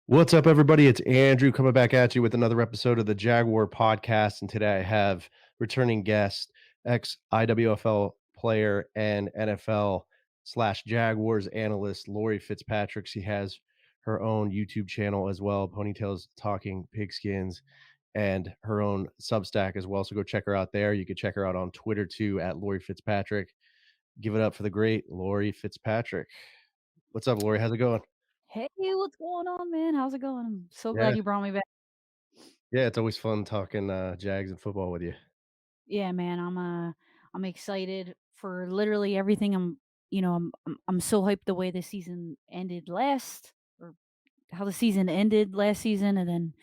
What's up, everybody? It's Andrew coming back at you with another episode of the Jaguar podcast. And today I have returning guest, ex IWFL player and NFL slash Jaguars analyst, Laurie Fitzpatrick. She has her own YouTube channel as well, Ponytails Talking Pigskins, and her own Substack as well. So go check her out there. You can check her out on Twitter too at Laurie Fitzpatrick. Give it up for the great Laurie Fitzpatrick. What's up, Laurie? How's it going? Hey, what's going on, man? How's it going? I'm so Yeah. glad you brought me back. Yeah, it's always fun talking Jags and football with you. Yeah, man, I'm excited for literally everything. I'm so hyped the way the season ended last or how the season ended last season and then,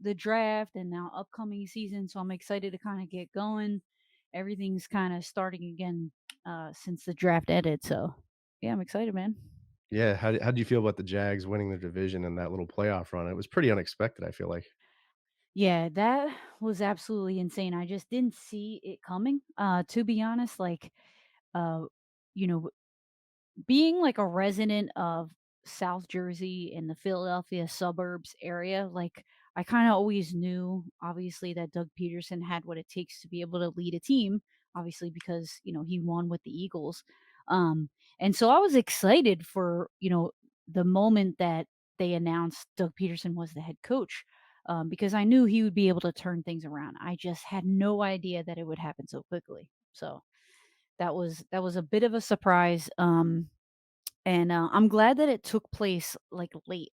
the draft and now upcoming season. So I'm excited to kind of get going. Everything's kind of starting again since the draft ended. So, yeah, I'm excited, man. Yeah, how do you feel about the Jags winning the division and that little playoff run? It was pretty unexpected, I feel like. Yeah, that was absolutely insane. I just didn't see it coming. To be honest, uh, you know, being like a resident of South Jersey in the Philadelphia suburbs area, like I kind of always knew, obviously, that Doug Peterson had what it takes to be able to lead a team. Obviously, because he won with the Eagles, and so I was excited for the moment that they announced Doug Peterson was the head coach. Because I knew he would be able to turn things around. I just had no idea that it would happen so quickly. So that was a bit of a surprise. And I'm glad that it took place like late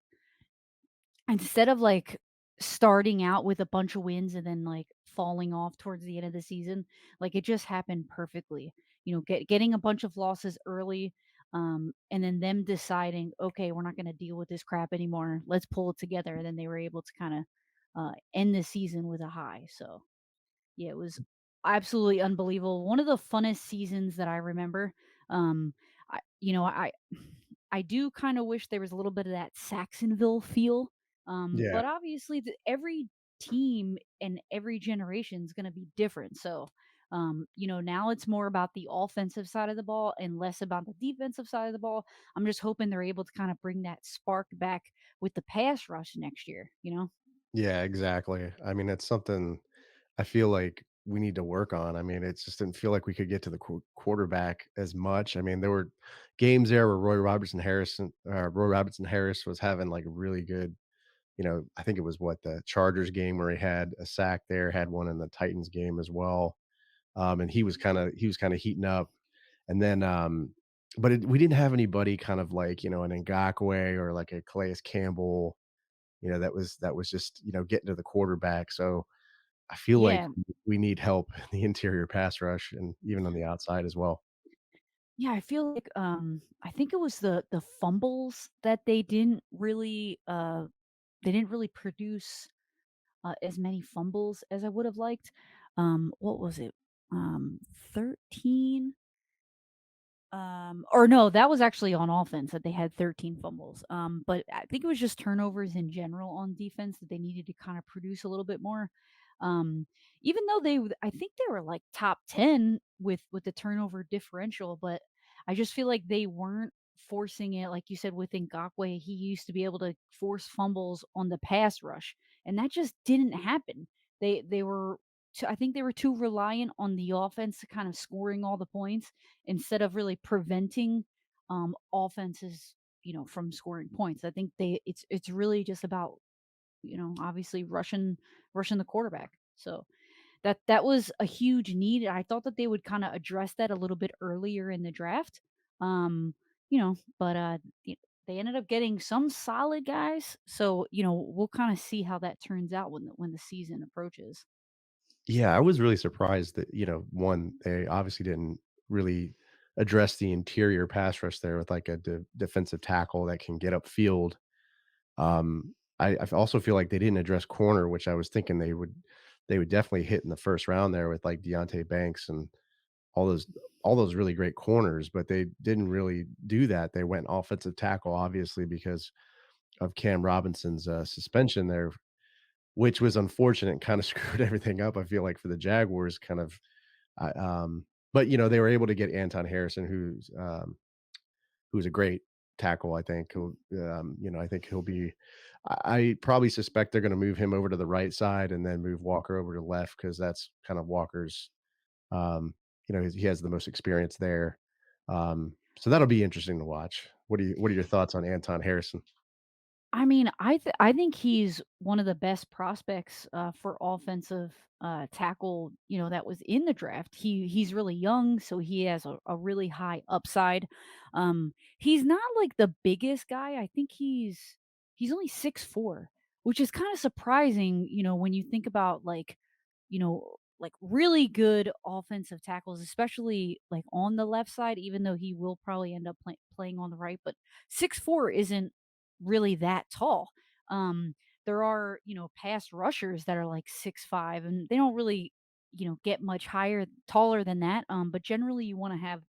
instead of like starting out with a bunch of wins and then like falling off towards the end of the season. Like it just happened perfectly. Getting a bunch of losses early, and then them deciding, okay, we're not going to deal with this crap anymore. Let's pull it together. And then they were able to kind of end the season with a high. So yeah, it was absolutely unbelievable. One of the funnest seasons that I remember. Um, I I do kind of wish there was a little bit of that Saxonville feel. Yeah. But obviously, every team and every generation is going to be different. So, now it's more about the offensive side of the ball and less about the defensive side of the ball. I'm just hoping they're able to kind of bring that spark back with the pass rush next year. Yeah, exactly. I mean, it's something I feel like we need to work on. I mean, it just didn't feel like we could get to the quarterback as much. I mean, there were games there where Roy Robertson Harris was having like a really good, I think it was what the Chargers game where he had a sack there, had one in the Titans game as well. And he was kind of heating up. And then, but we didn't have anybody kind of like, an Ngakwe or like a Calais Campbell, that was just, getting to the quarterback. So I feel like Yeah, we need help in the interior pass rush and even on the outside as well. yeah, I feel like, I think it was the fumbles that they didn't really produce, as many fumbles as I would have liked. What was it? 13? Or no, that was actually on offense that they had 13 fumbles. But I think it was just turnovers in general on defense that they needed to kind of produce a little bit more. Um, Even though I think they were like top 10 with the turnover differential, but I just feel like they weren't forcing it like you said with Ngakwe. He used to be able to force fumbles on the pass rush, and that just didn't happen. They were I think they were too reliant on the offense to kind of scoring all the points instead of really preventing offenses, from scoring points. I think it's really just about, obviously rushing the quarterback. So that was a huge need. I thought that they would kind of address that a little bit earlier in the draft. But they ended up getting some solid guys. So, we'll kind of see how that turns out when the season approaches. Yeah, I was really surprised that, one, they obviously didn't really address the interior pass rush there with like a defensive tackle that can get upfield. I also feel like they didn't address corner, which I was thinking they would definitely hit in the first round there with like Deontay Banks and all those all those really great corners, but they didn't really do that. They went offensive tackle, obviously, because of Cam Robinson's suspension there, which was unfortunate and kind of screwed everything up. I feel like for the Jaguars, kind of. but, they were able to get Anton Harrison, who's a great tackle, I think. I think he'll be I probably suspect they're gonna move him over to the right side and then move Walker over to left because that's kind of Walker's, um, he has the most experience there. So that'll be interesting to watch. What are your thoughts on Anton Harrison? I mean, I think he's one of the best prospects, for offensive, tackle, that was in the draft. He's really young, so he has a really high upside. He's not like the biggest guy. I think he's only 6'4", which is kinda surprising, when you think about, like really good offensive tackles, especially like on the left side, even though he will probably end up playing on the right. But 6'4" isn't really that tall. There are, pass rushers that are like 6'5", and they don't really, get much taller than that. But generally, you want to have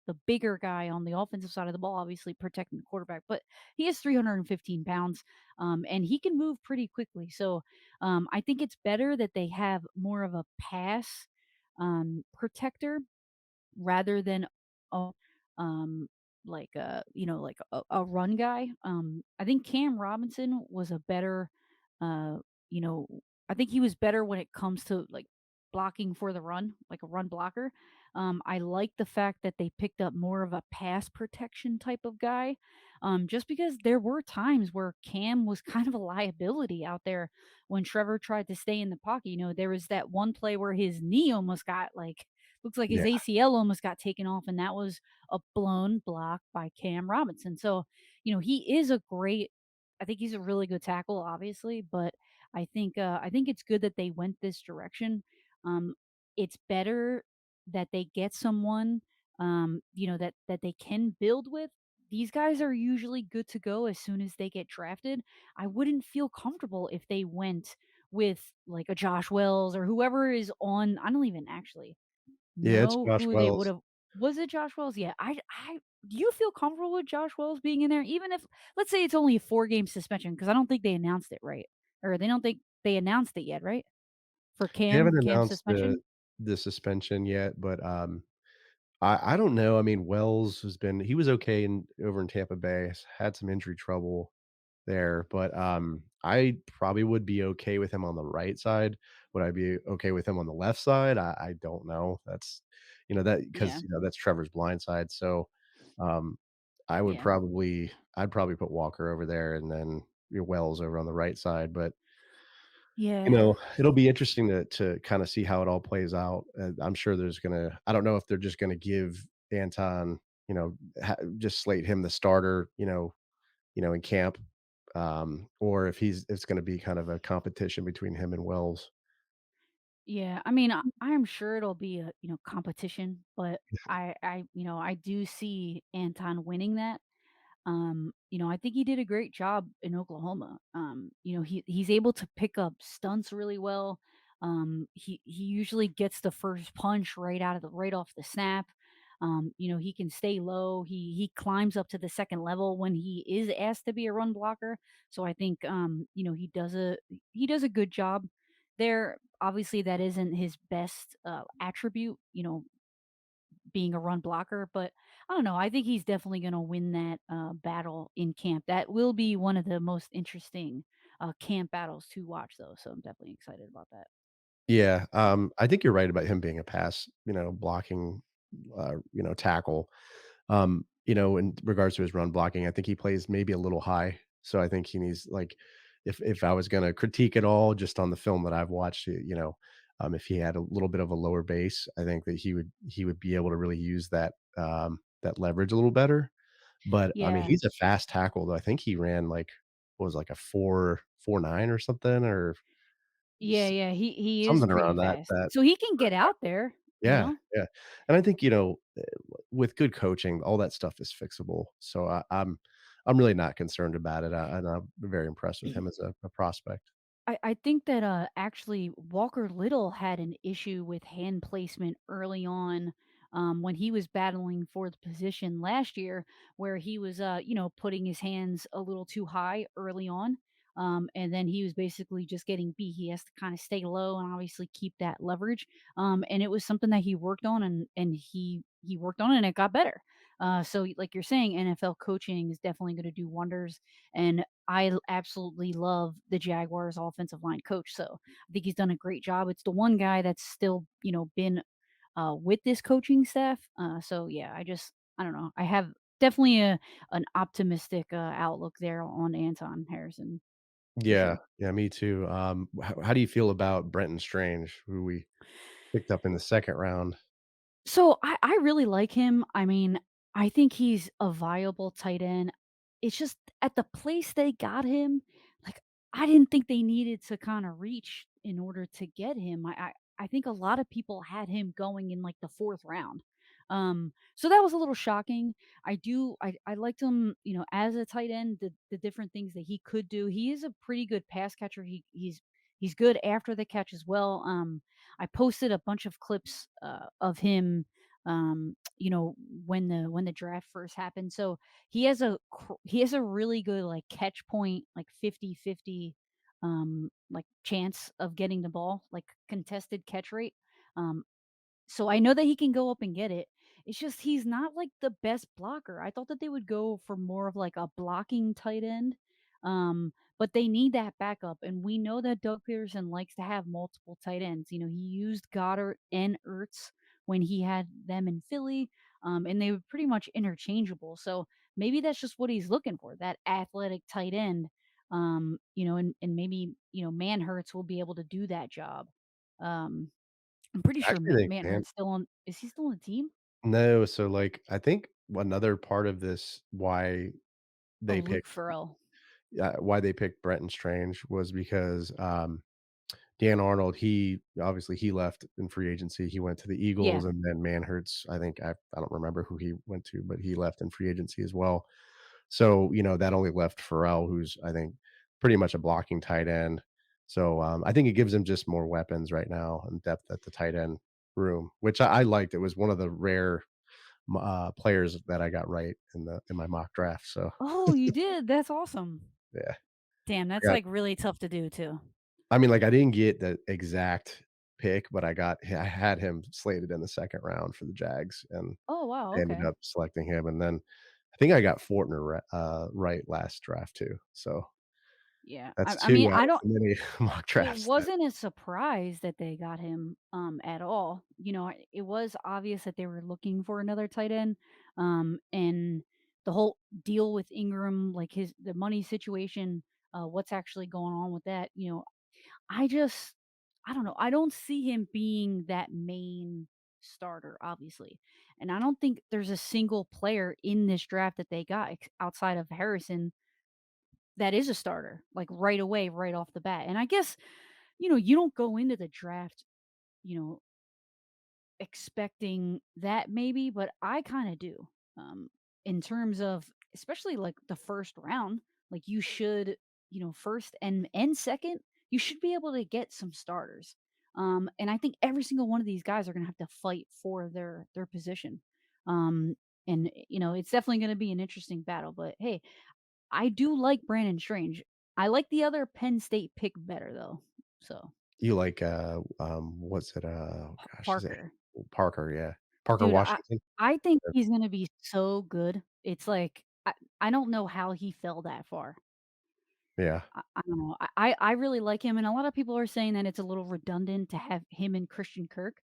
the bigger guy on the offensive side of the ball, obviously protecting the quarterback. But he is 315 pounds, and he can move pretty quickly. So I think it's better that they have more of a pass protector rather than a like a run guy. I think Cam Robinson was a better uh you know I think he was better when it comes to like blocking for the run, like a run blocker. I like the fact that they picked up more of a pass protection type of guy. Just because there were times where Cam was kind of a liability out there when Trevor tried to stay in the pocket. There was that one play where his knee almost got like looks like his Yeah. ACL almost got taken off, and that was a blown block by Cam Robinson. So, he is a great I think he's a really good tackle, obviously, but I think it's good that they went this direction. Um, it's better that they get someone that they can build with. These guys are usually good to go as soon as they get drafted. I wouldn't feel comfortable if they went with like a Josh Wells or whoever is on. I don't even actually Yeah, it's know Josh who they Wells. would've. Was it Josh Wells? Yeah, I do you feel comfortable with Josh Wells being in there? Even if let's say it's only a 4-game suspension, because I don't think they announced it, right? Or they don't think they announced it yet, right? For They haven't Cam's announced the suspension? the suspension yet, but, I don't know. I mean, Wells he was okay over in Tampa Bay, had some injury trouble there, but, I probably would be okay with him on the right side. Would I be okay with him on the left side? I don't know. That Yeah, because that's Trevor's blind side, so, um, yeah, I'd probably put Walker over there and then Wells over on the right side, but yeah, it'll be interesting to kinda see how it all plays out. I'm sure I don't know if they're just gonna give Anton, just slate him the starter, in camp, or if it's gonna be kind of a competition between him and Wells. yeah. I mean, I am sure it'll be a, competition, but I do see Anton winning that. I think he did a great job in Oklahoma. He's able to pick up stunts really well. He usually gets the first punch right off the snap. He can stay low. He climbs up to the second level when he is asked to be a run blocker. So I think he does a good job there. Obviously, that isn't his best attribute. Being a run blocker, but I don't know. I think he's definitely going to win that battle in camp. That will be one of the most interesting camp battles to watch, though. So I'm definitely excited about that. Yeah, I think you're right about him being a blocking, tackle. In regards to his run blocking, I think he plays maybe a little high. So I think he needs like if I was gonna critique it all just on the film that I've watched, if he had a little bit of a lower base, I think that he would be able to really use that leverage a little better. But I mean, Yeah, he's a fast tackle though. I think he ran like what was it, like a 4.49 or something or yeah, yeah. He is something pretty around fast, that so he can for get a out tackle. there. You Yeah, know. yeah, and I think, with good coaching, all that stuff is fixable, so I'm really not concerned about it, and I'm very impressed with him as a prospect. I think that, actually, Walker Little had an issue with hand placement early on, when he was battling for the position last year, where he was, putting his hands a little too high early on. and then he was basically just getting beat. He has to kind of stay low and obviously keep that leverage. And it was something that he worked on, and he worked on it, and it got better. So, like you're saying, NFL coaching is definitely going to do wonders. And absolutely love the Jaguars' offensive line coach. So I think he's done a great job. It's the one guy that's still, been with this coaching staff. So yeah, I don't know. I have definitely an optimistic outlook there on Anton Harrison for Yeah, sure. yeah, me too. How do you feel about Brenton Strange, who we picked up in the second round? So I really like him. I mean, I think he's a viable tight end. It's just at the place they got him, like I didn't think they needed to kind of reach in order to get him. I think a lot of people had him going in like the fourth round. So that was a little shocking. I liked him, as a tight end, the different things that he could do. He is a pretty good pass catcher. He's good after the catch as well. I posted a bunch of clips of him, when the draft first happened. So he has a really good like catch point, like 50-50, like chance of getting the ball, like contested catch rate. Um, so I know that he can go up and get it. It's just he's not like the best blocker. I thought that they would go for more of like a blocking tight end. But they need that backup. And we know that Doug Peterson likes to have multiple tight ends. He used Goddard and Ertz when he had them in Philly. And they were pretty much interchangeable. So maybe that's just what he's looking for, that athletic tight end. And maybe, Manhurts will be able to do that job. Um, I'm pretty I sure actually think, man, Manhurt's still on. Is he still on the team? no, so, like, I think another part of this Oh, they Luke picked Farrell. why they picked Brenton Strange was because, Dan Arnold, he obviously he left in free agency. He went to the Yeah. Eagles, and then Manhurts, I don't remember who he went to, but he left in free agency as well. So, that only left Farrell, who's, I think, pretty much a blocking tight end. So, I think it gives him just more weapons right now and depth at the tight end room, which I liked. It was one of the rare players that I got right in my mock draft. So, Oh, you did? That's awesome. yeah, Damn, I that's, got like, really tough to do too. I mean, like, I didn't get the exact pick, but I had him slated in the second round for the Jags, and Oh, wow, I ended okay. up selecting him, and then I think I got Fortner right last draft too. So Yeah. that's I 2 mean, out I of don't the many mock it drafts that wasn't a surprise that they got him, at all. It was obvious that they were looking for another tight end, and the whole deal with Ingram, like, the money situation, what's actually going on with that, I just I don't know. I don't see him being that main starter, obviously. And I don't think there's a single player in this draft that they got outside of Harrison that is a starter, like right away, right off the bat. And I guess, you don't go into the draft, you know, expecting that maybe, but I kind of do. In terms of especially like the first round, like you should, first and second, you should be able to get some starters. And I think every single one of these guys are going to have to fight for their position. Um, and it's definitely going to be an interesting battle. But hey, I do like Brandon Strange. I like the other Penn State pick better though. So you like, what's it, gosh, is it Parker. Parker, yeah. Parker Dude, Washington? I think Or he's gonna be so good. It's like I don't know how he fell that far. yeah. I don't know. I really like him, and a lot of people are saying that it's a little redundant to have him and Christian Kirk,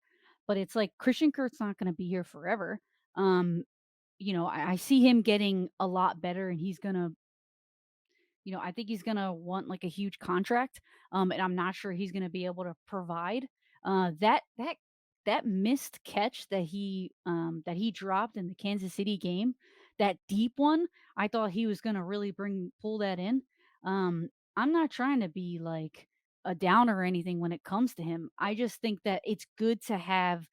but it's like Christian Kirk's not gonna be here forever. Um, I see him getting a lot better, and he's gonna I think he's gonna want like a huge contract, and I'm not sure he's gonna be able to provide. That missed catch that he dropped in the Kansas City game, that deep one, I thought he was gonna really pull that in. I'm not trying to be like a downer or anything when it comes to him. I just think that it's good to have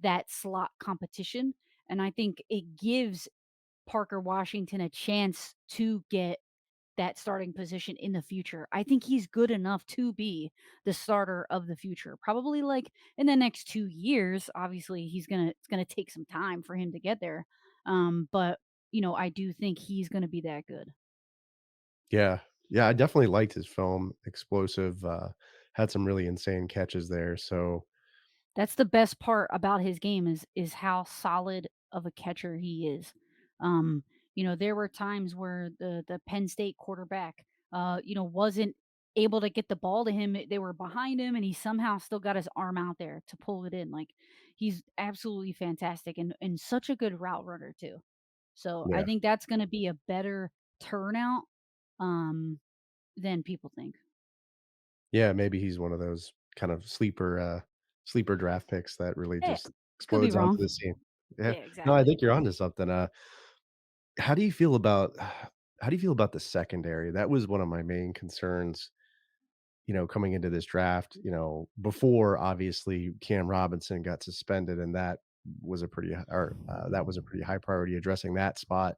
that slot competition, and I think it gives Parker Washington a chance to get that starting position in the future. I think he's good enough to be the starter of the future. Probably like in the next 2 years. Obviously, it's gonna take some time for him to get there. But I do think he's gonna be that good. Yeah. Yeah, I definitely liked his film, explosive, had some really insane catches there, so That's the best part about his game is how solid of a catcher he is. Um, there were times where the Penn State quarterback, wasn't able to get the ball to him. They were behind him, and he somehow still got his arm out there to pull it in. Like he's absolutely fantastic and such a good route runner too. So I yeah. think that's going to be a better turnout um, than people think. Yeah, maybe he's one of those kind of sleeper draft picks that really Yeah, just could be explodes onto the wrong. scene. Yeah. Yeah, No, I exactly. think you're onto something, how do you feel about how do you feel about the secondary? That was one of my main concerns, coming into this draft, before obviously Cam Robinson got suspended, and that was a pretty high priority addressing that spot.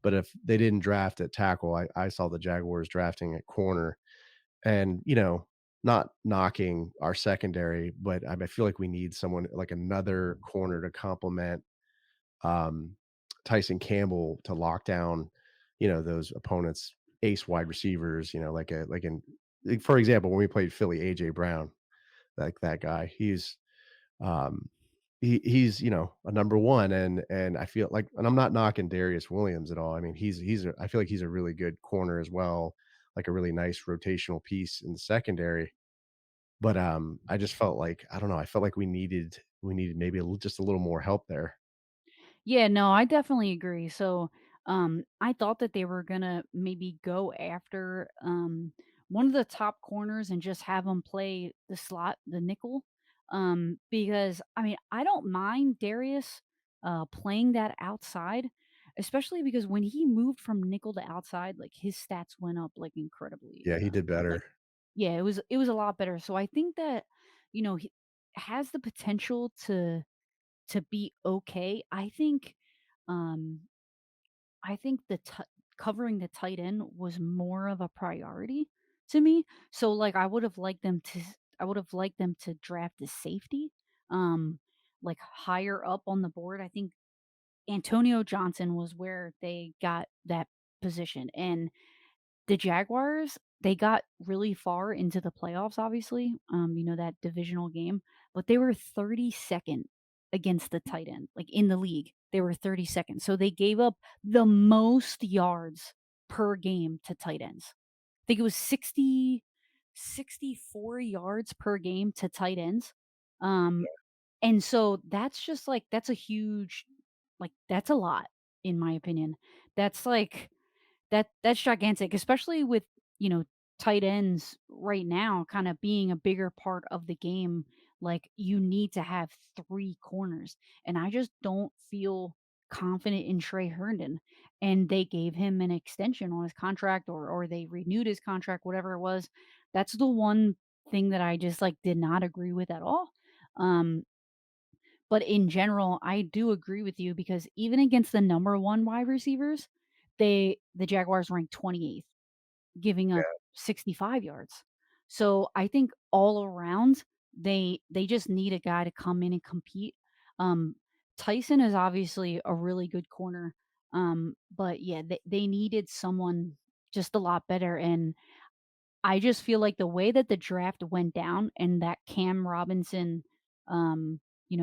But if they didn't draft at tackle, I saw the Jaguars drafting at corner. And, not knocking our secondary, but I feel like we need someone like another corner to complement, um, Tyson Campbell to lock down, those opponents' ace wide receivers, like, for example, when we played Philly, AJ Brown, like that guy, um, he's, a number 1, and I feel like, and I'm not knocking Darius Williams at all. I mean, I feel like he's a really good corner as well, like a really nice rotational piece in the secondary. But, I just felt like, I don't know, I felt like we needed maybe just a little more help there. Yeah, no, I definitely agree. So, I thought that they were gonna maybe go after one of the top corners and just have him play the slot, the nickel. Because I mean, I don't mind Darius playing that outside, especially because when he moved from nickel to outside, like his stats went up like incredibly. Yeah, he did Like better. yeah, it was a lot better. So I think that he has the potential to be okay. Um, I think covering the tight end was more of a priority to me. So, like, I would have liked them to draft a safety, um, like, higher up on the board. I think Antonio Johnson was where they got that position, and the Jaguars, they got really far into the playoffs, obviously, that divisional game, but they were 32nd against the tight end, like, in the league, they were 32nd, so they gave up the most yards per game to tight ends. I think it was 64 yards per game to tight ends, um, and so that's just, like that's a huge that's a lot, in my opinion. That's, like that's gigantic, especially with, you know, tight ends right now kinda being a bigger part of the game. Like, you need to have 3 corners, and I just don't feel confident in Trey Herndon, and they gave him an extension on his contract or they renewed his contract, whatever it was. That's the one thing that I just, like, did not agree with at all. Um, but in general, I do agree with you because even against the number 1 wide receivers, the Jaguars ranked 28th, giving up 65 yards. So, I think all around, they just need a guy to come in and compete. Um, Tyson is obviously a really good corner, but yeah, they needed someone just a lot better, and I just feel like the way that the draft went down and that Cam Robinson,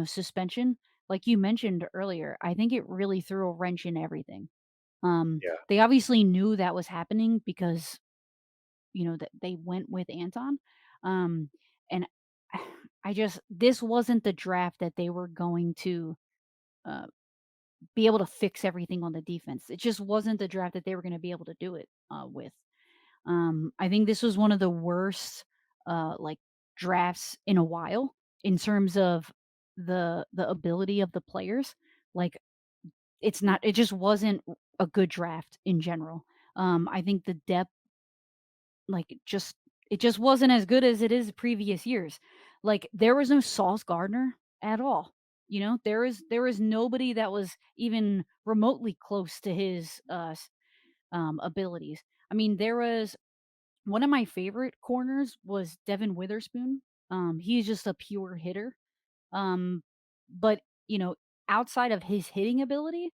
suspension, like you mentioned earlier, I think it really threw a wrench in everything. Yeah. They obviously knew that was happening because, that they went with Anton. Um, and this wasn't the draft that they were going to uh, be able to fix everything on the defense. It just wasn't the draft that they were going to be able to do it with. I think this was one of the worst, like, drafts in a while in terms of the ability of the players. Like, it just wasn't a good draft in general. I think the depth, like, it just wasn't as good as it is previous years. Like, there was no Sauce Gardner at all. There was nobody that was even remotely close to his abilities. I mean, there was one of my favorite corners was Devin Witherspoon. He's just a pure hitter. Um, but, you know, outside of his hitting ability,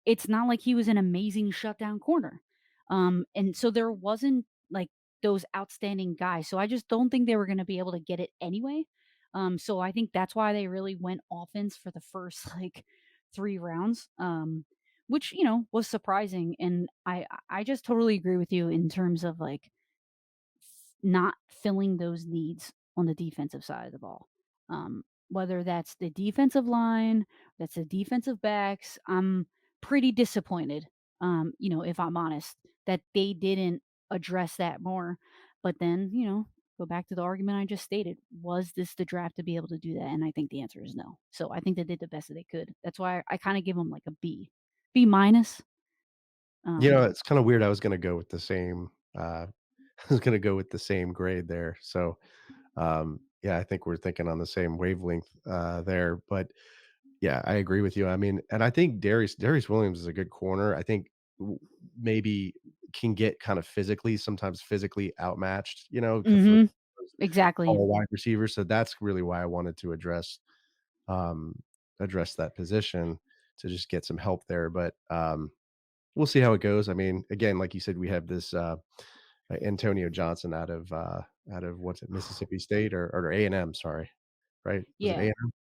it's not like he was an amazing shutdown corner. And so there wasn't like those outstanding guys. So I just don't think they were going to be able to get it anyway. So I think that's why they really went offense for the first like 3 rounds. Which, was surprising. And I just totally agree with you in terms of like not filling those needs on the defensive side of the ball. Whether that's the defensive line, that's the defensive backs, I'm pretty disappointed, if I'm honest, that they didn't address that more. But then, go back to the argument I just stated. Was this the draft to be able to do that? And I think the answer is no. So I think they did the best that they could. That's why I kind of give them like a B, B minus. Um, It's kinda weird, I was gonna go with the same, I was gonna go with the same grade there, so, yeah, I think we're thinking on the same wavelength, there, but yeah, I agree with you, I mean, and I think Darius Williams is a good corner, I think w maybe can get kind of sometimes physically outmatched, for mhm, those exactly. taller wide receivers, so that's really why I wanted to um, address that position to just get some help there, but, we'll see how it goes, I mean, again, like you said, we have this, Antonio Johnson out of what's it, Mississippi State or A&M, sorry, right? Was it Yeah. A&M?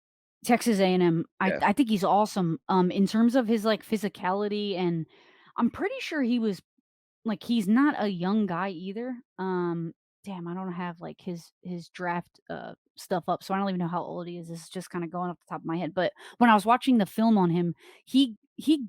Texas A&M, I Yeah. I think he's awesome, in terms of his, like, physicality, and I'm pretty sure he was like, he's not a young guy either. Damn, I don't have, like, his draft, stuff up, so I don't even know how old he is. This is just kinda going off the top of my head, but when I was watching the film on him, he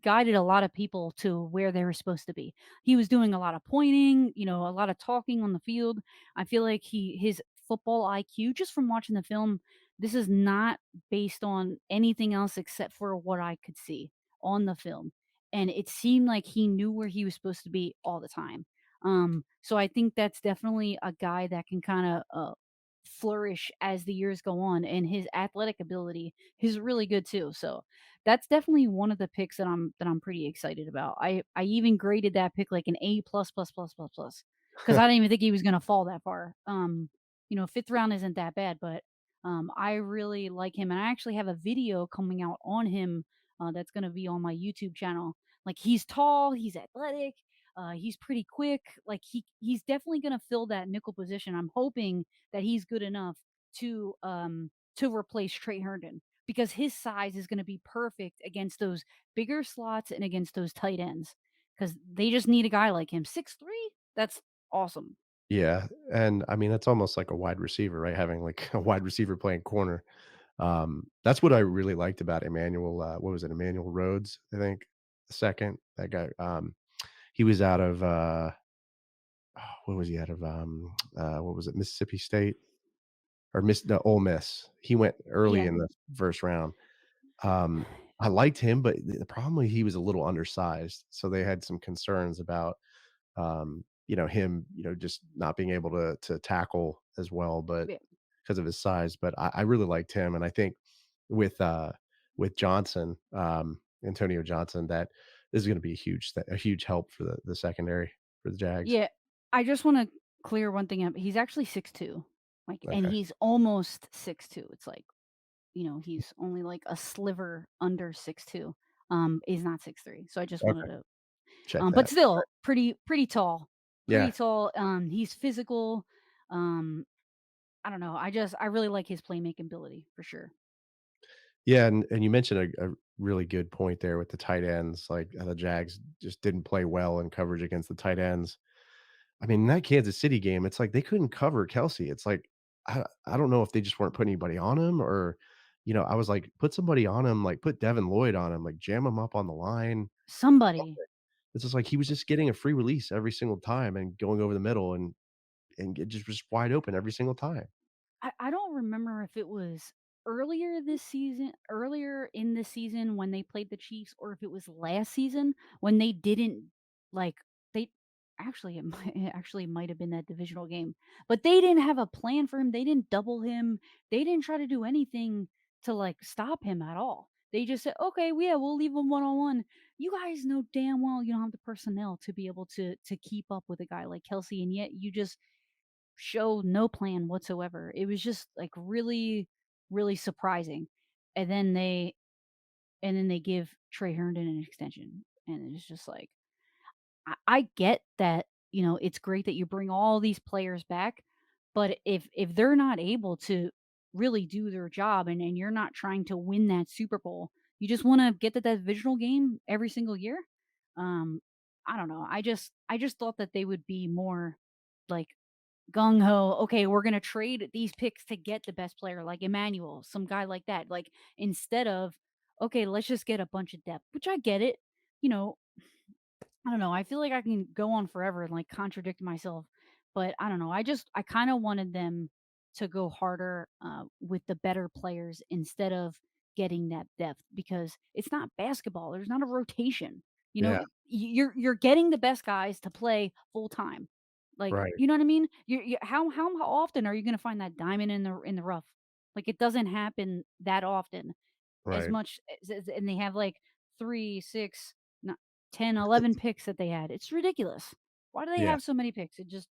guided a lot of people to where they were supposed to be. He was doing a lot of pointing, a lot of talking on the field. I feel like his football IQ, just from watching the film, this is not based on anything else except for what I could see on the film, and it seemed like he knew where he was supposed to be all the time. So I think that's definitely a guy that can kind of flourish as the years go on, and his athletic ability is really good too. So that's definitely one of the picks that I'm pretty excited about. I even graded that pick like an A plus plus plus plus plus because I didn't even think he was gonna fall that far. Fifth round isn't that bad, but I really like him, and I actually have a video coming out on him that's gonna be on my YouTube channel. Like, he's tall, he's athletic, he's pretty quick. Like, he's definitely gonna fill that nickel position. I'm hoping that he's good enough to replace Trey Herndon because his size is gonna be perfect against those bigger slots and against those tight ends because they just need a guy like him. 6'3", that's awesome. Yeah, and I mean, that's almost like a wide receiver, right? Having, like, a wide receiver playing corner. That's what I really liked about Emmanuel, what was it, Emmanuel Rhodes, I think, the 2nd, that guy, he was out of, what was he out of, what was it, Mississippi State? Or Miss no, Ole Miss. He went early Yeah, in the 1st round. Um, I liked him, but the problem was he was a little undersized, so they had some concerns about, him, just not being able to tackle as well, but yeah. because of his size, but I really liked him, and I think with, uh with Johnson, Antonio Johnson, that this is gonna be a huge help for the secondary for the Jags. Yeah, I just wanna clear one thing up. He's actually 6'2", like, and Okay, he's almost 6'2". It's like, he's only like a sliver under 6'2". He's not 6'3". So I just wanted okay, to check but that. still pretty tall. Pretty Yeah. tall. He's physical. Um, I don't know. I really like his playmaking ability for sure. Yeah, and you mentioned a really good point there with the tight ends, like, the Jags just didn't play well in coverage against the tight ends. I mean, in that Kansas City game, it's like they couldn't cover Kelsey. It's like, I don't know if they just weren't putting anybody on him or, I was like, "Put somebody on him, like, put Devin Lloyd on him, like, jam him up on the line." Somebody. It's just like he was just getting a free release every single time and going over the middle and it just was wide open every single time. I don't remember if it was earlier in this season when they played the Chiefs, or if it was last season when they didn't, like, they actually, it actually might have been that divisional game, but they didn't have a plan for him, they didn't double him, they didn't try to do anything to, like, stop him at all. They just said, "Okay, well, yeah, we'll leave him one-on-one." You guys know damn well you don't have the personnel to be able to keep up with a guy like Kelsey, and yet you just show no plan whatsoever. It was just like really, really surprising. And then they give Trey Herndon an extension. And it's just like I get that it's great that you bring all these players back, but if they're not able to really do their job and you're not trying to win that Super Bowl, you just want to get to that divisional game every single year. Um, I don't know. I just thought that they would be more like gung ho. Okay, we're gonna trade these picks to get the best player, like Emmanuel, some guy like that. Like instead of okay, let's just get a bunch of depth, which I get it. You know, I don't know. I feel like I can go on forever and like contradict myself, but I don't know. I kind of wanted them to go harder with the better players instead of getting that depth because it's not basketball. There's not a rotation. Yeah, You're getting the best guys to play full time. Like right, you know what I mean? How often are you going to find that diamond in the rough? Like it doesn't happen that often as right. much as and they have, like, 3, 6, no 10, 11 picks that they had. It's ridiculous. Why do they Yeah, have so many picks? It just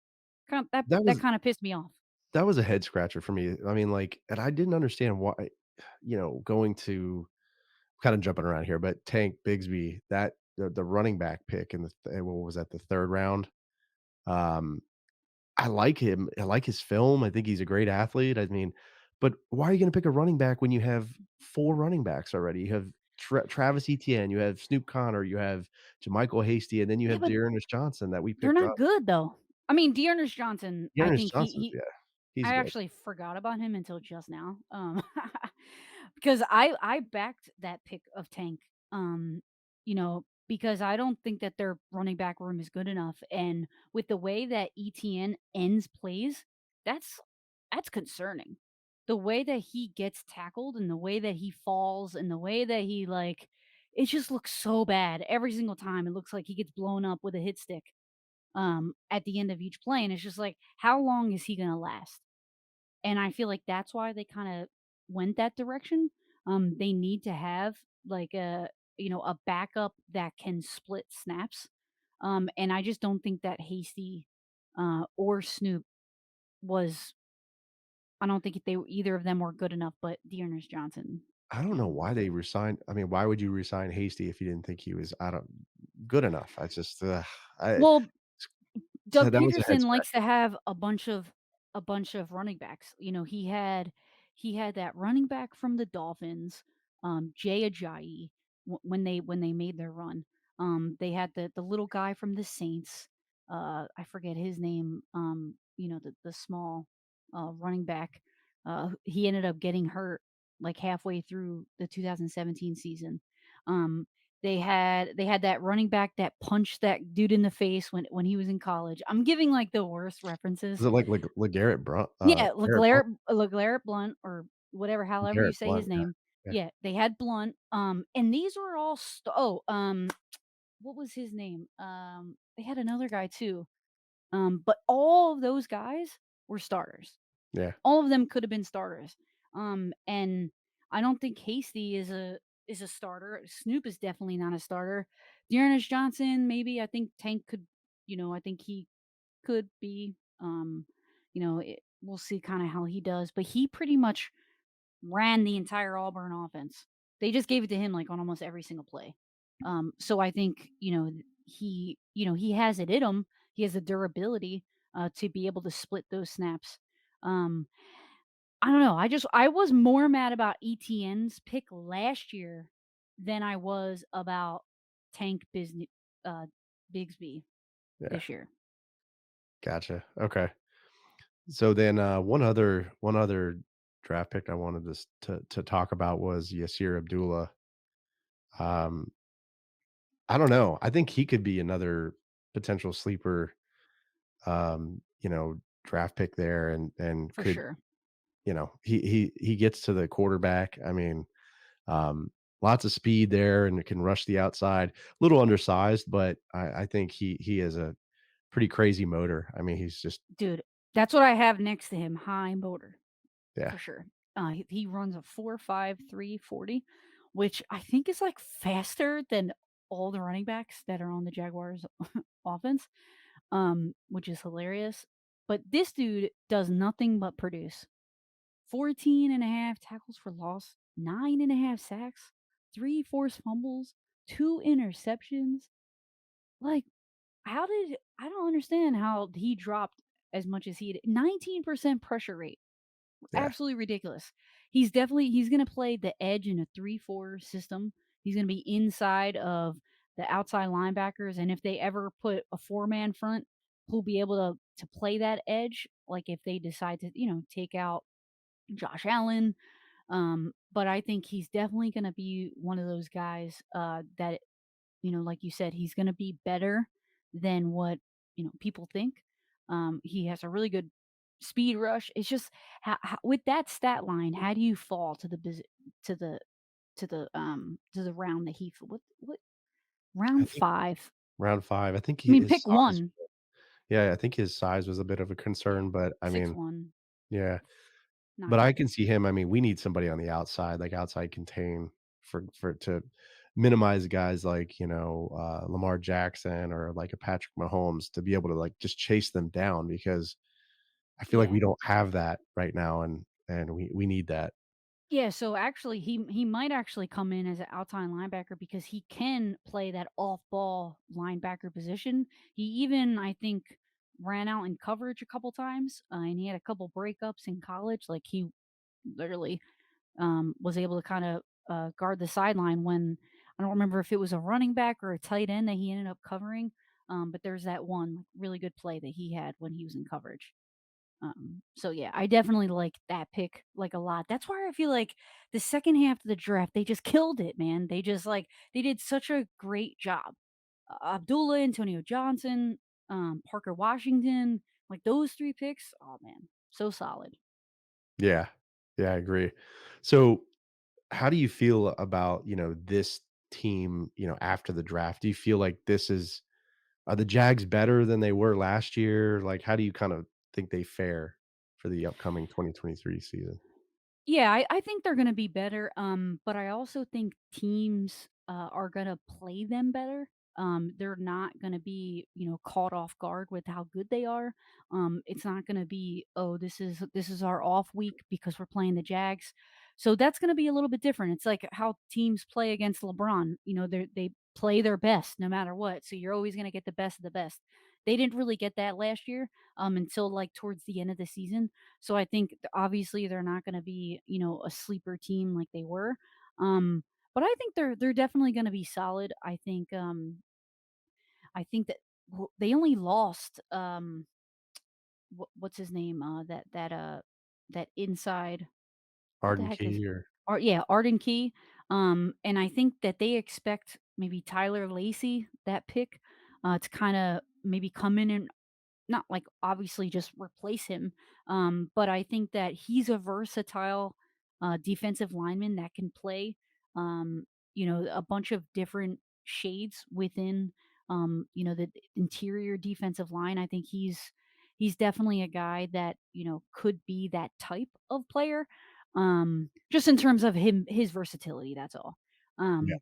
kind that that that was kinda pissed me off. that was a head scratcher for me. I mean, like, and I didn't understand why, going to kinda jumping around here, but Tank Bigsby, that the running back pick in what was that, the 3rd round? Um, I like him. I like his film. I think he's a great athlete. I mean, but why are you gonna pick a running back when you have 4 running backs already? You have Travis Etienne, you have Snoop Connor, you have JaMychal Hasty, and then you Yeah, have but Dearness Johnson that we they're picked not up. good, though. I mean, Dearness Johnson, I Dearness think Johnson's, yeah, he's I good. actually forgot about him until just now, because I backed that pick of Tank, because I don't think that their running back room is good enough, and with the way that ETN ends plays, that's that's concerning. The way that he gets tackled and the way that he falls and the way that he, like it just looks so bad every single time. It looks like he gets blown up with a hit stick, at the end of each play, and it's just like, how long is he gonna last? And I feel like that's why they kinda went that direction. They need to have, like, a backup that can split snaps, and I just don't think that Hasty, or Snoop was I don't think they either of them were good enough, but Dearness Johnson, I don't know why was they it. resigned. I mean, why would you resign Hasty if you didn't think he was, I don't, good enough? I just, I Well, so Doug that was a head Peterson likes to scratcher. have a bunch of running backs. He had that running back from the Dolphins, Jay Ajayi, when they made their run. They had the little guy from the Saints. I forget his name. The small running back. He ended up getting hurt like halfway through the 2017 season. Um, they had that running back that punched that dude in the face when he was in college. I'm giving, like, the worst references. Was it like LeGarrette Yeah, Garrett Blount? LeGarrette Blunt or whatever, however you LeGarrette say his Blount, name. yeah, yeah. Yeah, they had Blunt, and these were all what was his name? They had another guy too, but all of those guys were starters. Yeah. All of them could have been starters. And I don't think Hasty is a starter. Snoop is definitely not a starter. Dearness Johnson, maybe. I think Tank could, I think he could be. We'll see kind of how he does, but he pretty much ran the entire Auburn offense. They just gave it to him like on almost every single play. So I think he has it in him. He has the durability to be able to split those snaps. Um, I don't know. I was more mad about ETN's pick last year than I was about Tank uh, Bigsby Yeah, this year, gotcha, okay. So then, one other draft pick I wanted this to talk about was Yasir Abdullah. Um, I don't know, I think he could be another potential sleeper, draft pick there, and for could, sure. he gets to the quarterback. I mean, um, lots of speed there and can rush the outside. Little undersized, but I think he has a pretty crazy motor. I mean, he's just, Dude, that's what I have next to him, high motor, yeah, for sure. He runs a 4.53 40, which I think is, like, faster than all the running backs that are on the Jaguars offense, which is hilarious. But this dude does nothing but produce. 14.5 tackles for loss, 9.5 sacks, 3 forced fumbles, 2 interceptions. Like, how did I don't understand how he dropped as much as he did. 19% pressure rate. Yeah. Absolutely ridiculous. He's gonna play the edge in a 3-4 system. He's gonna be inside of the outside linebackers, and if they ever put a four-man front, he'll be able to play that edge, like, if they decide to, take out Josh Allen. But I think he's definitely gonna be one of those guys, that, like you said, he's gonna be better than what, people think. He has a really good speed rush. It's just how with that stat line, how do you fall to the to the to the round that what I round think 5? round 5, I think I mean, his pick size. 1, Yeah, I think his size was a bit of a concern, but I mean, 6'1", yeah. not But I good. can see him, I mean, we need somebody on the outside, like outside contain for to minimize guys like, Lamar Jackson or like a Patrick Mahomes to be able to, like, just chase them down because I feel like Yeah. we don't have that right now, and we need that. Yeah, so actually he might actually come in as an outside linebacker because he can play that off-ball linebacker position. He even, I think, ran out in coverage a couple times, and he had a couple breakups in college. Like, he literally, was able to kinda, guard the sideline when I don't remember if it was a running back or a tight end that he ended up covering, but there's that one, like, really good play that he had when he was in coverage. So yeah, I definitely like that pick like a lot. That's why I feel like the second half of the draft, they just killed it, man. They just like they did such a great job. Abdullah, Antonio Johnson, Parker Washington, like those three picks. Oh man, so solid. Yeah. Yeah, I agree. So, how do you feel about, this team, after the draft? Do you feel like this is are the Jags better than they were last year? Like, how do you kind of think they fare for the upcoming 2023 season? Yeah, I think they're gonna be better, but I also think teams, are gonna play them better. They're not gonna be, caught off guard with how good they are. It's not gonna be, "Oh, this is our off week because we're playing the Jags." So that's gonna be a little bit different. It's like how teams play against LeBron, they play their best no matter what, so you're always gonna get the best of the best. They didn't really get that last year, until, like, towards the end of the season. So I think obviously they're not going to be, a sleeper team like they were. Um, but I think they're definitely going to be solid. I think that they only lost what's his name, that inside, what the Arden heck is Key or Art yeah, Arden Key. And I think that they expect maybe Tyler Lacey, that pick, to kind of maybe come in and not like obviously just replace him, but I think that he's a versatile defensive lineman that can play, a bunch of different shades within, the interior defensive line. I think he's definitely a guy that could be that type of player, just in terms of his versatility. That's all. yeah.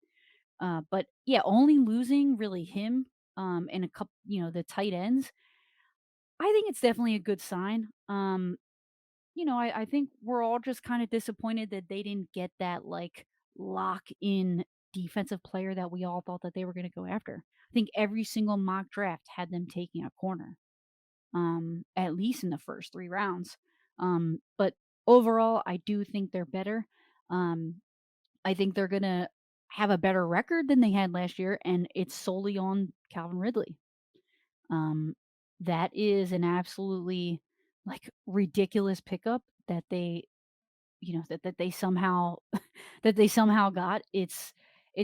Um, but yeah, only losing really him, and a couple, the tight ends. I think it's definitely a good sign. I think we're all just kind of disappointed that they didn't get that like lock in defensive player that we all thought that they were going to go after. I think every single mock draft had them taking a corner, at least in the first 3 rounds. But overall, I do think they're better. Um, I think they're going to have a better record than they had last year, and it's solely on Calvin Ridley. Um, that is an absolutely, like, ridiculous pickup that they, that they somehow that they somehow got. It's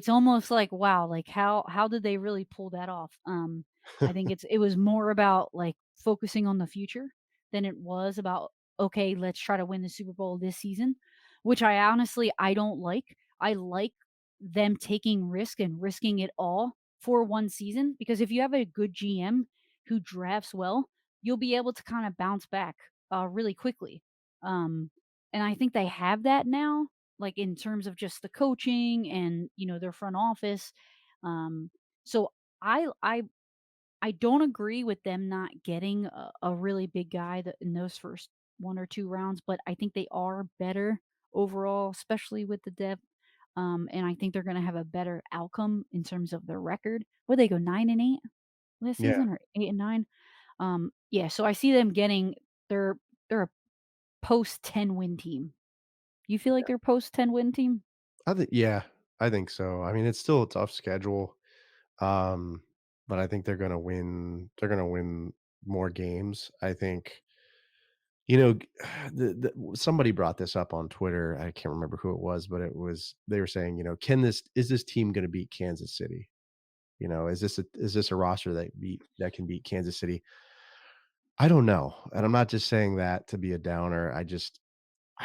almost like, wow, like, how did they really pull that off? I think it was more about, like, focusing on the future than it was about, "Okay, let's try to win the Super Bowl this season," which I don't like. I like them taking risk and risking it all for 1 season, because if you have a good GM who drafts well, you'll be able to kinda bounce back, really quickly. Um, and I think they have that now, like, in terms of just the coaching and, their front office. Um, so I don't agree with them not getting a really big guy that in those first 1 or 2 rounds, but I think they are better overall, especially with the depth. And I think they're gonna have a better outcome in terms of their record. Where they go, 9 and 8? last Yeah. season or 8 and 9. Yeah, so I see them getting they're they're a post 10 win team. You feel like they're post 10 win team? I think yeah, I think so. I mean, it's still a tough schedule, um, but I think they're gonna win more games. I think, somebody brought this up on Twitter. I can't remember who it was, but they were saying, "Can this team gonna beat Kansas City?" Is this a roster that can beat Kansas City? I don't know, and I'm not just saying that to be a downer. I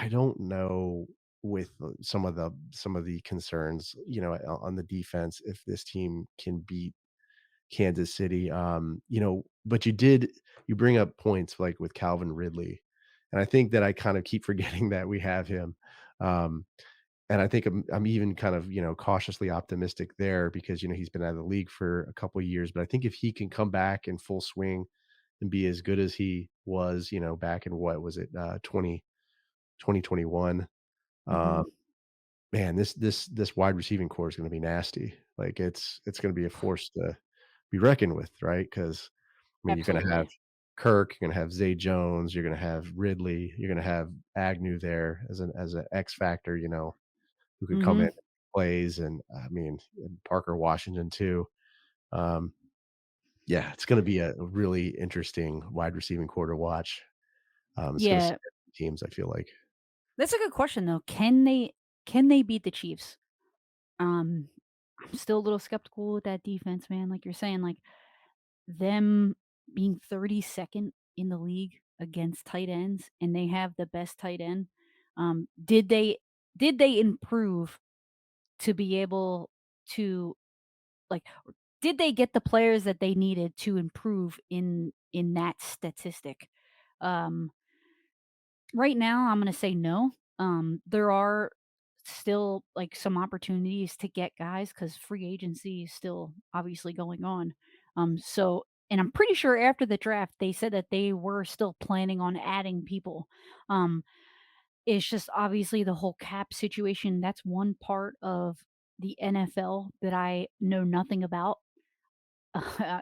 don't know with some of the concerns, on the defense if this team can beat Kansas City. But you bring up points like with Calvin Ridley, and I think that I kind of keep forgetting that we have him. Um, and I think I'm even kind of, cautiously optimistic there because, he's been out of the league for a couple of years. But I think if he can come back in full swing and be as good as he was, back in what was it, 2021, um, Mhm. man, this wide receiving core is gonna be nasty. Like, it's gonna be a force to be reckoned with, right? Because you're gonna have Absolutely. Kirk, you're gonna have Zay Jones, you're gonna have Ridley, you're gonna have Agnew there as an X factor, who could come in Mhm. and plays, and, and Parker Washington too. Um, yeah, it's gonna be a really interesting wide receiving core to watch. It's gonna Yeah, scare teams, I feel like. that's a good question though. Can they beat the Chiefs? Um, I'm still a little skeptical with that defense, man. Like you're saying, like them being 32nd in the league against tight ends, and they have the best tight end. Did they improve to be able to like did they get the players that they needed to improve in that statistic? Um, right now, I'm gonna say no. There are still, like, some opportunities to get guys because free agency is still obviously going on. And I'm pretty sure after the draft, they said that they were still planning on adding people. Um, it's just obviously the whole cap situation, that's one part of the NFL that I know nothing about.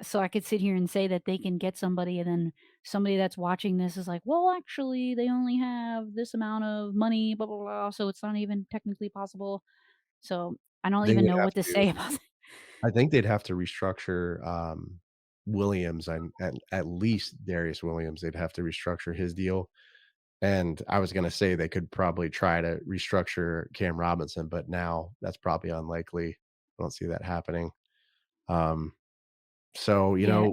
So I could sit here and say that they can get somebody, and then somebody that's watching this is like, "Well, actually, they only have this amount of money, blah blah blah, so it's not even technically possible." So I don't They even would know have what to to say about it. I think they'd have to restructure, Williams, and at least Darius Williams. They'd have to restructure his deal, and I was gonna say they could probably try to restructure Cam Robinson, but now that's probably unlikely. I don't see that happening. Um, so, Yeah,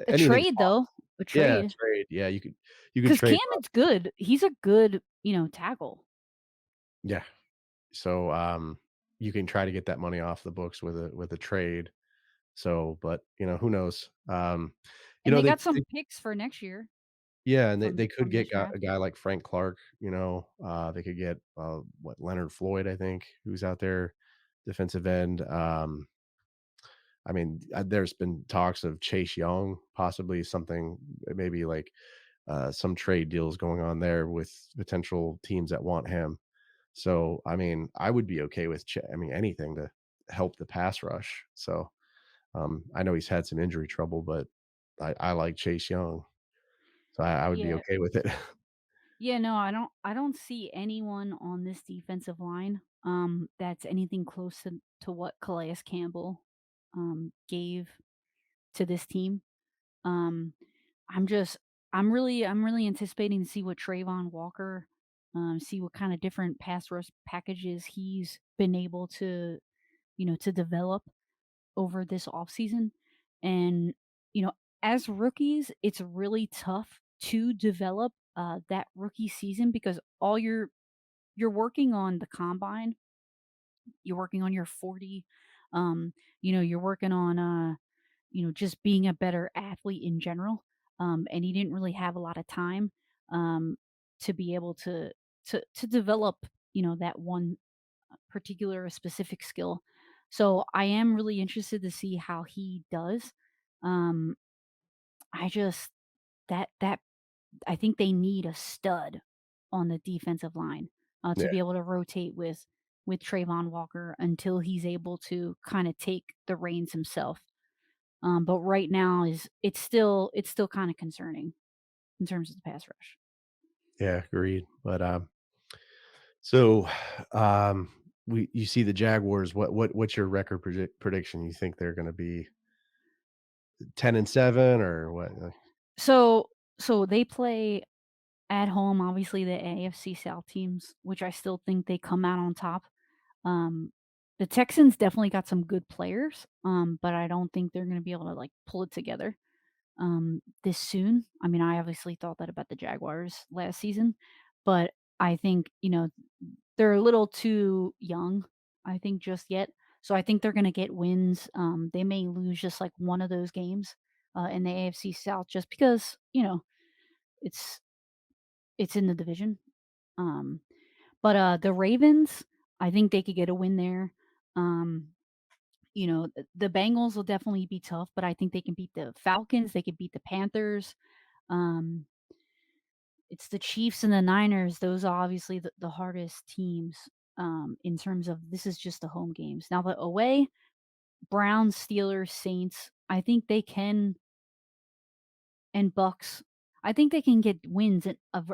a anything's trade though, possible. a Yeah, trade, trade. Yeah, you could because trade Cam is Robinson. good. He's a good, tackle. Yeah. So, you can try to get that money off the books with a trade. So, but, who knows? And they They got some picks for next year Yeah, and they from could this get a draft. guy like Frank Clark, they could get, Leonard Floyd, I think, who's out there, defensive end. There's been talks of Chase Young, possibly something, maybe like, some trade deals going on there with potential teams that want him. So, I would be okay with anything to help the pass rush. So, I know he's had some injury trouble, but I like Chase Young, so I would be Yeah. okay with it. Yeah, no, I don't see anyone on this defensive line, that's anything close to what Calais Campbell, gave to this team. Um, I'm just I'm really anticipating to see what Trayvon Walker, see what kind of different pass rush packages he's been able to develop over this offseason. And, you know, as rookies, it's really tough to develop that rookie season because all you're working on the combine, you're working on your 40, you're working on just being a better athlete in general. And he didn't really have a lot of time um to be able to develop, that one particular specific skill. So I am really interested to see how he does. Um, I just that I think they need a stud on the defensive line to Yeah. be able to rotate with Trayvon Walker until he's able to kind of take the reins himself. But right now is it's still kind of concerning in terms of the pass rush. Yeah, agreed. But so um, we you see the Jaguars. What's your record prediction? You think they're going to be 10-7 or what? So so they play at home, obviously the AFC South teams, which I still think they come out on top. Um, the Texans definitely got some good players, but I don't think they're going to be able to like pull it together this soon. I mean, I obviously thought that about the Jaguars last season, but I think they're a little too young. I think just yet, so I think they're going to get wins. They may lose just like one of those games in the AFC South, just because it's it's in the division. Um, but the Ravens, I think they could get a win there. Um, the Bengals will definitely be tough, but I think they can beat the Falcons, they could beat the Panthers. Um, it's the Chiefs and the Niners, those are obviously the hardest teams, in terms of this is just the home games. Now the away, Browns, Steelers, Saints, I think they can and Bucks, I think they can get wins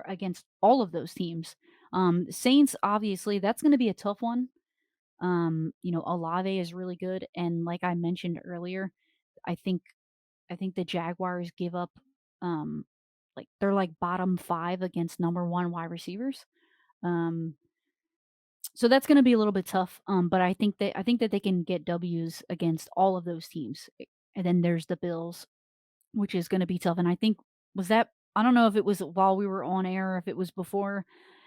against all of those teams. Saints, obviously, that's gonna be a tough one. Olave is really good, and like I mentioned earlier, I think I think the Jaguars give up, um, like they're like bottom 5 against number 1 wide receivers. Um, so that's gonna be a little bit tough, but I think that they can get W's against all of those teams. And then there's the Bills, which is gonna be tough, and I think was that I don't know if it was while we were on air or if it was before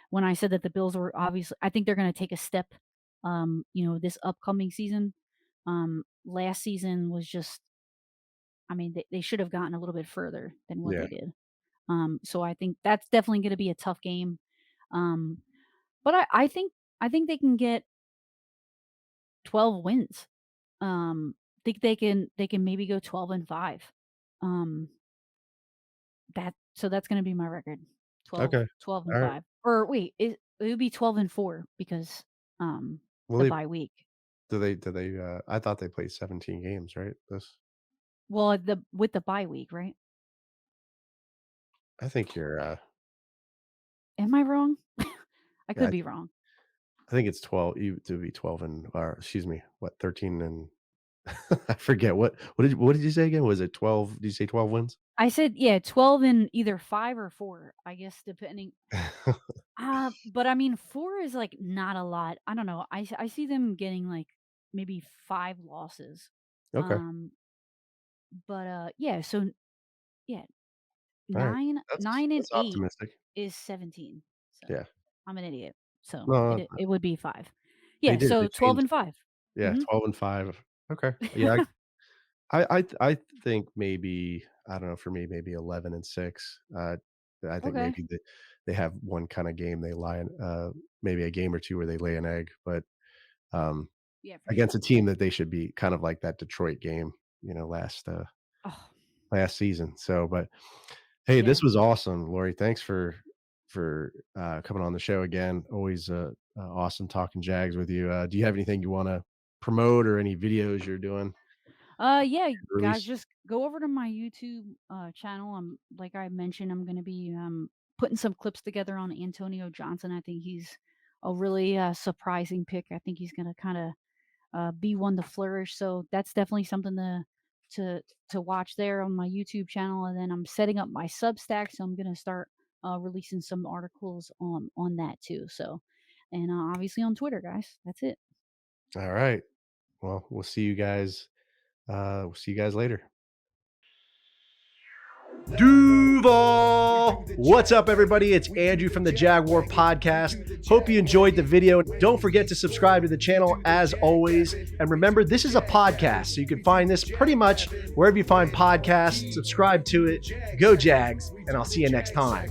when I said that the Bills were obviously I think they're gonna take a step, this upcoming season. Last season was just I mean, they should have gotten a little bit further than what Yeah. they did. So I think that's definitely gonna be a tough game. Um, but I think they can get 12 wins. Think they can maybe go 12-5. Um, that's gonna be my record. 12 Okay. 12 and All right. 5. Or wait, it would be 12-4 because, Well, the they bye week. I thought they played 17 games, right? This Well, the with the bye week, right? I think you're Am I wrong? I yeah, could be wrong. I think it's 12 you to be 12 and or excuse me, what, 13 and I forget what did you say again? Was it 12? Did you say 12 wins? I said, yeah, 12 and either 5 or 4, I guess, depending. But I mean, 4 is, like, not a lot. I don't know. I see them getting, like, maybe 5 losses. Okay. Um, but yeah, so yeah, All right. 9 and That's 8 optimistic. is 17. So, Yeah. I'm an idiot. So, No, it would be 5. they Yeah, did. so They 12 changed and 5. yeah, Mhm. 12 and 5. Okay. Yeah, I think maybe I don't know, for me, maybe 11 and 6. I think Okay. maybe they have one kinda game they lie in maybe a game or 2 where they lay an egg, but, um, Yeah, for against sure. a team that they should be kind of like that Detroit game, Oh, last season. So, but hey, yeah. this was awesome, Lori. Thanks for coming on the show again. Always awesome talking Jags with you. Do you have anything you want to promote or any videos you're doing Yeah, guys, release? just go over to my YouTube channel. Like I mentioned, I'm gonna be putting some clips together on Antonio Johnson. I think he's a really surprising pick. I think he's gonna kind of be one to flourish. So that's definitely something to to watch there on my YouTube channel. And then I'm setting up my Substack, so I'm gonna start releasing some articles on that too. So, and obviously on Twitter, guys. That's it. All right. Well, we'll see you guys later. Duval! What's up, everybody? It's Andrew from the Jaguar Podcast. Hope you enjoyed the video. Don't forget to subscribe to the channel as always. And remember, this is a podcast, so you can find this pretty much wherever you find podcasts. Subscribe to it. Go Jags, and I'll see you next time.